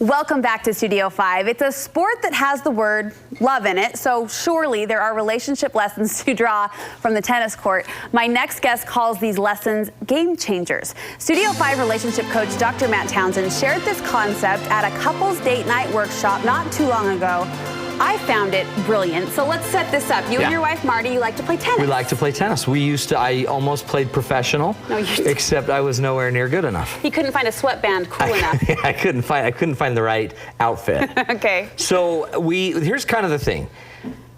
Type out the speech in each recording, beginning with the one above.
Welcome back to Studio 5. It's a sport that has the word love in it, so surely there are relationship lessons to draw from the tennis court. My next guest calls these lessons game changers. Studio 5 relationship coach Dr. Matt Townsend shared this concept at a couples date night workshop not too long ago. I found it brilliant. So let's set this up. You and your wife, Marty, you like to play tennis. We like to play tennis. I almost played professional, except I was nowhere near good enough. He couldn't find a sweatband cool enough. I couldn't find the right outfit. Okay. So here's kind of the thing.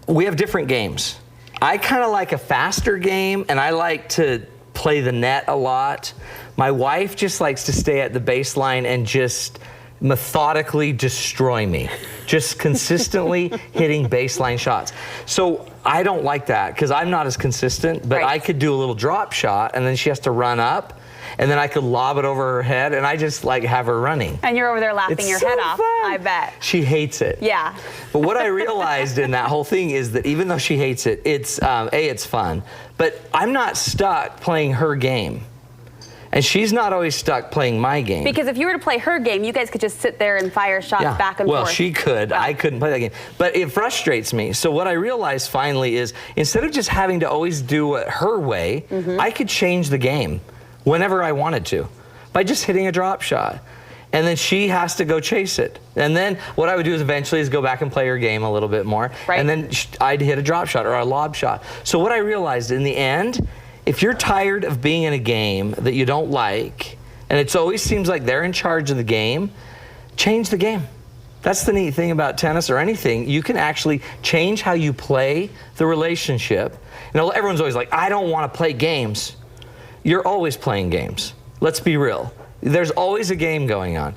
We have different games. I kind of like a faster game, and I like to play the net a lot. My wife just likes to stay at the baseline and just methodically destroy me, just consistently hitting baseline shots. So I don't like that because I'm not as consistent, but I could do a little drop shot and then she has to run up and then I could lob it over her head and I just like have her running. And you're over there laughing your head off, I bet. She hates it. Yeah. But what I realized in that whole thing is that even though she hates it, it's it's fun, but I'm not stuck playing her game. And she's not always stuck playing my game. Because if you were to play her game, you guys could just sit there and fire shots back and forth. Well, she could. I couldn't play that game. But it frustrates me. So what I realized finally is instead of just having to always do it her way, I could change the game whenever I wanted to by just hitting a drop shot. And then she has to go chase it. And then what I would do is eventually go back and play her game a little bit more. And then I'd hit a drop shot or a lob shot. So what I realized in the end, if you're tired of being in a game that you don't like, and it always seems like they're in charge of the game, change the game. That's the neat thing about tennis or anything. You can actually change how you play the relationship. You know, everyone's always like, I don't want to play games. You're always playing games. Let's be real. There's always a game going on.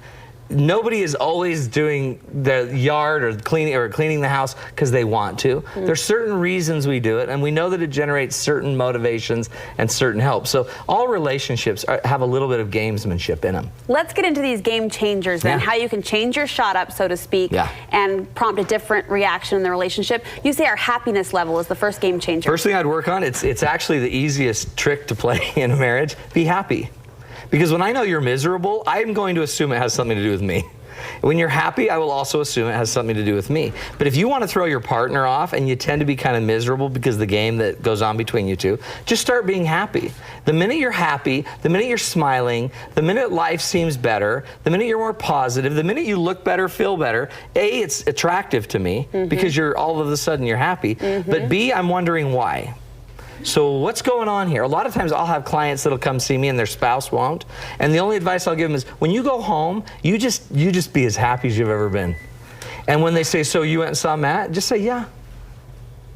Nobody is always doing the yard or cleaning the house because they want to. There's certain reasons we do it, and we know that it generates certain motivations and certain help. So all relationships have a little bit of gamesmanship in them. Let's get into these game changers then, how you can change your shot up, so to speak, and prompt a different reaction in the relationship. You say our happiness level is the first game changer. First thing I'd work on, it's actually the easiest trick to play in a marriage, be happy. Because when I know you're miserable, I'm going to assume it has something to do with me. When you're happy, I will also assume it has something to do with me. But if you want to throw your partner off and you tend to be kind of miserable because of the game that goes on between you two, just start being happy. The minute you're happy, the minute you're smiling, the minute life seems better, the minute you're more positive, the minute you look better, feel better, A, it's attractive to me because you're all of a sudden you're happy. But B, I'm wondering why. So what's going on here? A lot of times I'll have clients that'll come see me and their spouse won't. And the only advice I'll give them is when you go home, you just be as happy as you've ever been. And when they say, so you went and saw Matt, just say, yeah.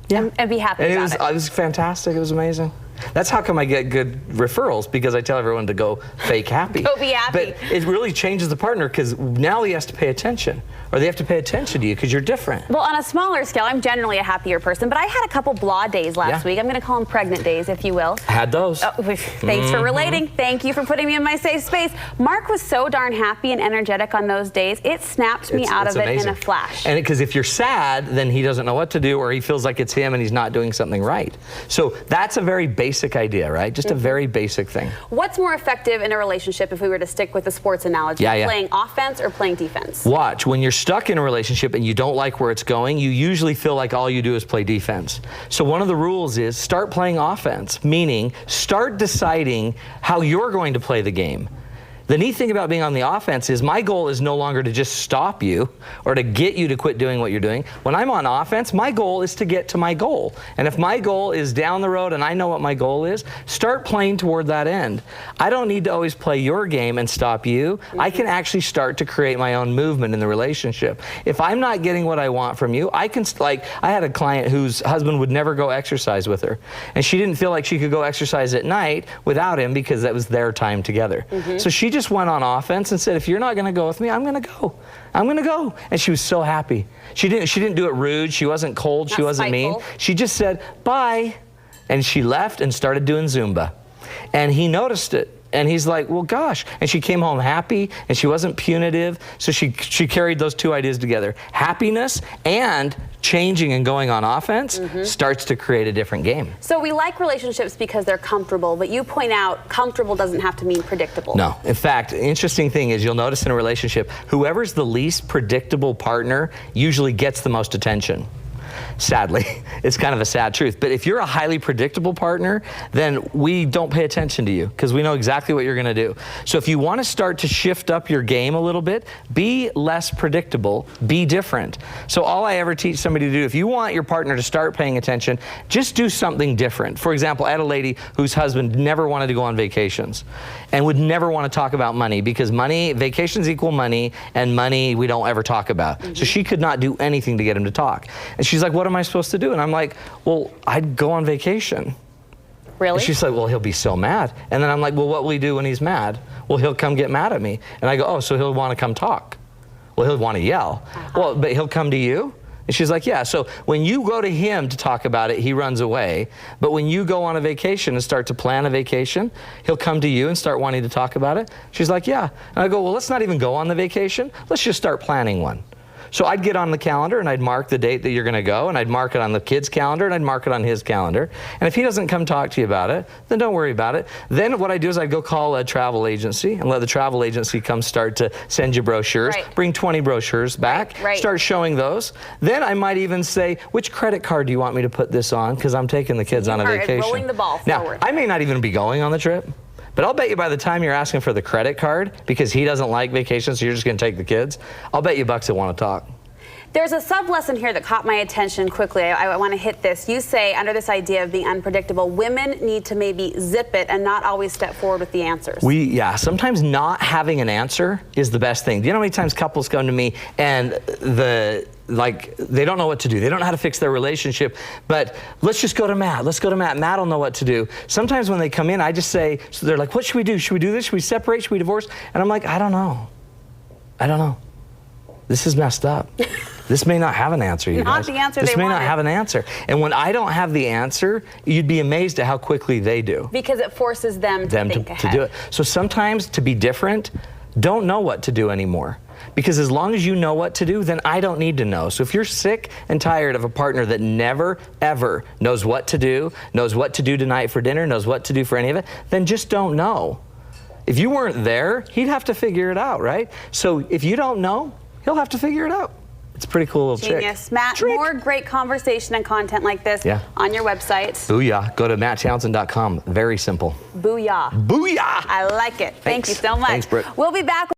And be happy and about it. It was fantastic. It was amazing. That's how come I get good referrals, because I tell everyone to go fake happy. Go be happy. But it really changes the partner because now he has to pay attention, or they have to pay attention to you because you're different. Well, on a smaller scale, I'm generally a happier person, but I had a couple blah days last week. I'm going to call them pregnant days, if you will. Had those. Oh, thanks for relating. Thank you for putting me in my safe space. Mark was so darn happy and energetic on those days. It snapped me out of it in a flash. And because if you're sad, then he doesn't know what to do, or he feels like it's him and he's not doing something right. So that's a very basic idea, right? Just a very basic thing. What's more effective in a relationship if we were to stick with the sports analogy? Playing offense or playing defense? Watch. When you're stuck in a relationship and you don't like where it's going, you usually feel like all you do is play defense. So one of the rules is start playing offense, meaning start deciding how you're going to play the game. The neat thing about being on the offense is my goal is no longer to just stop you or to get you to quit doing what you're doing. When I'm on offense, my goal is to get to my goal. And if my goal is down the road and I know what my goal is, start playing toward that end. I don't need to always play your game and stop you. I can actually start to create my own movement in the relationship. If I'm not getting what I want from you, I can, like, I had a client whose husband would never go exercise with her. And she didn't feel like she could go exercise at night without him because that was their time together. So she just went on offense and said, if you're not going to go with me, I'm going to go. I'm going to go. And she was so happy. She didn't do it rude. She wasn't cold. She wasn't mean. She just said, bye. And she left and started doing Zumba. And he noticed it. And he's like, well, gosh. And she came home happy, and she wasn't punitive. So she carried those two ideas together. Happiness and changing and going on offense starts to create a different game. So we like relationships because they're comfortable, but you point out comfortable doesn't have to mean predictable. No. In fact, the interesting thing is you'll notice in a relationship, whoever's the least predictable partner usually gets the most attention. Sadly, it's kind of a sad truth. But if you're a highly predictable partner, then we don't pay attention to you because we know exactly what you're going to do. So if you want to start to shift up your game a little bit, be less predictable, be different. So all I ever teach somebody to do, if you want your partner to start paying attention, just do something different. For example, I had a lady whose husband never wanted to go on vacations and would never want to talk about money because vacations equal money, and money we don't ever talk about. So she could not do anything to get him to talk. And she's like, what am I supposed to do? And I'm like, well, I'd go on vacation. Really? And she's like, well, he'll be so mad. And then I'm like, well, what will he do when he's mad? Well, he'll come get mad at me. And I go, oh, so he'll want to come talk. Well, he'll want to yell. Well, but he'll come to you? And she's like, yeah. So when you go to him to talk about it, he runs away. But when you go on a vacation and start to plan a vacation, he'll come to you and start wanting to talk about it. She's like, yeah. And I go, well, let's not even go on the vacation. Let's just start planning one. So I'd get on the calendar and I'd mark the date that you're going to go, and I'd mark it on the kid's calendar and I'd mark it on his calendar. And if he doesn't come talk to you about it, then don't worry about it. Then what I do is I'd go call a travel agency and let the travel agency come start to send you brochures. Right. Bring 20 brochures back. Right. Start showing those. Then I might even say, which credit card do you want me to put this on? Because I'm taking the kids on a vacation. Rolling the ball forward. Now, I may not even be going on the trip. But I'll bet you by the time you're asking for the credit card, because he doesn't like vacations, so you're just going to take the kids, I'll bet you bucks that want to talk. There's a sub-lesson here that caught my attention quickly. I want to hit this. You say, under this idea of being unpredictable, women need to maybe zip it and not always step forward with the answers. Sometimes not having an answer is the best thing. Do you know how many times couples come to me and they don't know what to do. They don't know how to fix their relationship, but let's just go to Matt. Let's go to Matt. Matt will know what to do. Sometimes when they come in, I just say, so they're like, what should we do? Should we do this? Should we separate? Should we divorce? And I'm like, I don't know. This is messed up. This may not have an answer, you guys. Not the answer This they may not wanted. have an answer. And when I don't have the answer, you'd be amazed at how quickly they do. Because it forces them to think ahead. To do it. So sometimes to be different, don't know what to do anymore. Because as long as you know what to do, then I don't need to know. So if you're sick and tired of a partner that never, ever knows what to do tonight for dinner, knows what to do for any of it, then just don't know. If you weren't there, he'd have to figure it out, right? So if you don't know, he'll have to figure it out. It's a pretty cool little Genius. trick. Matt, more great conversation and content like this on your website. Booyah. Go to matttownsend.com. Very simple. Booyah. Booyah. I like it. Thank you so much. Thanks, Brooke. We'll be back.